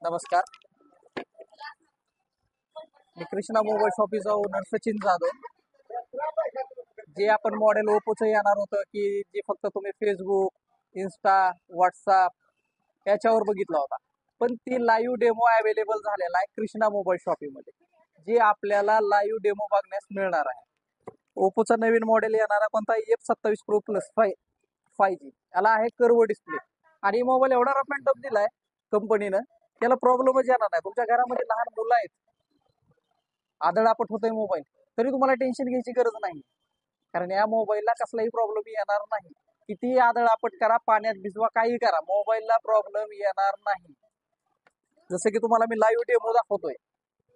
नमस्कार. मी Krishna mobile शॉपीचा owner Sachin Jadhav. जे आपण मॉडेल ओप्पोचं येणार होतं की जे फक्त तुम्ही फेसबुक, इन्स्टा, व्हॉट्सअप याच्यावर बघितला होता, पण ती लाईव्ह डेमो अवेलेबल झालेला आहे कृष्णा मोबाईल शॉपीमध्ये, जे आपल्याला लाईव्ह डेमो बघण्यास मिळणार आहे. ओप्पोचा नवीन मॉडेल येणारा कोणता F27 Pro Plus 5G याला आहे कर्व डिस्प्ले आणि मोबाईल एवढा रफ अँड टफ दिलाय कंपनीनं, त्याला प्रॉब्लेमच येणार नाही. तुमच्या घरामध्ये लहान मुलं आहेत, आदळआपट होतोय मोबाईल, तरी तुम्हाला टेन्शन घ्यायची गरज नाही, कारण या मोबाईलला कसलाही प्रॉब्लेम येणार नाही. किती आदळआपट करा, पाण्यात भिजवा, काही करा, मोबाईलला प्रॉब्लेम येणार नाही. जसं की तुम्हाला मी लाईव्ह डेमो दाखवतोय.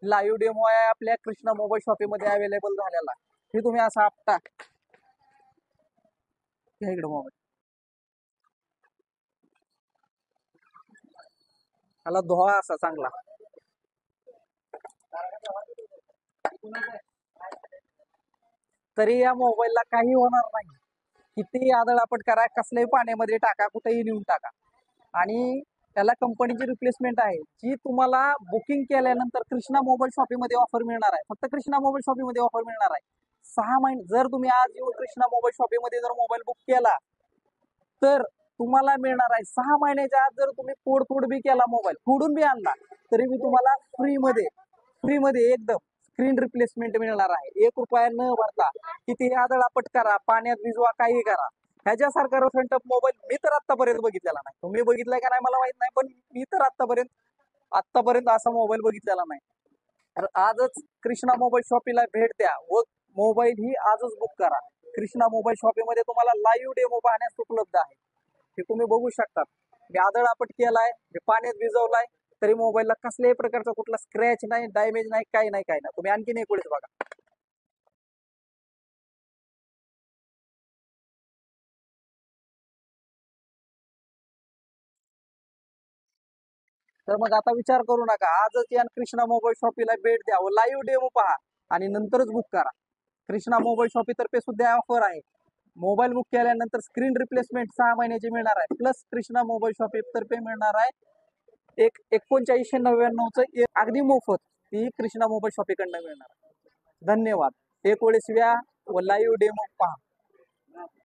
लाईव्ह डेमो आहे आपल्या कृष्णा मोबाईल शॉपीमध्ये अवेलेबल झालेला. हे तुम्ही असा आपटा इकडे मोबाईल, त्याला धुवा असा चांगला. तरी या मोबाईलला काही होणार नाही. कितीही आदळआपट करा, कसल्याही पाण्यामध्ये टाका, कुठेही नेऊन टाका, आणि त्याला कंपनीची रिप्लेसमेंट आहे जी तुम्हाला बुकिंग केल्यानंतर कृष्णा मोबाईल शॉपीमध्ये ऑफर मिळणार आहे. फक्त कृष्णा मोबाईल शॉपीमध्ये ऑफर मिळणार आहे 6 महिने. जर तुम्ही आज येऊन कृष्णा मोबाईल शॉपीमध्ये जर मोबाईल बुक केला तर तुम्हाला मिळणार आहे 6 महिन्याच्या आत. जर तुम्ही फोड बी केला, मोबाईल फोडून बी आणला, तरी मी तुम्हाला फ्रीमध्ये एकदम स्क्रीन रिप्लेसमेंट मिळणार आहे, 1 रुपया न भरता. किती आदळआपट करा, पाण्यात भिजवा, काही करा, ह्याच्यासारखा रफ अँड टफ मोबाईल मी तर आतापर्यंत बघितलेला नाही. तुम्ही बघितलाय का नाही मला माहित नाही, पण मी तर आतापर्यंत असा मोबाईल बघितलेला नाही. तर आजच कृष्णा मोबाईल शॉपीला भेट द्या व मोबाईल ही आजच बुक करा. कृष्णा मोबाईल शॉपीमध्ये तुम्हाला लाईव्ह डेमो पाहण्यास उपलब्ध आहे, हे तुम्ही बघू शकतात. मी आदळआपट केलाय, मी पाण्यात भिजवलाय, तरी मोबाईलला कसल्याही प्रकारचा कुठला स्क्रॅच नाही, डॅमेज नाही, काही नाही. तुम्ही आणखीन एक वेळेस बघा. तर मग आता विचार करू नका, आजच या कृष्णा मोबाईल शॉपीला भेट द्या व लाईव्ह डेमो पहा आणि नंतरच बुक करा. कृष्णा मोबाईल शॉपी तर्फे सुद्धा ऑफर आहे. मोबाईल बुक केल्यानंतर स्क्रीन रिप्लेसमेंट 6 महिन्याची मिळणार आहे, प्लस कृष्णा मोबाईल शॉपी तर्फे मिळणार आहे एक 8999चं अगदी मोफत, ती कृष्णा मोबाईल शॉपीकडनं मिळणार. धन्यवाद. एक वेळेस या व लाईव्ह डेमो पहा.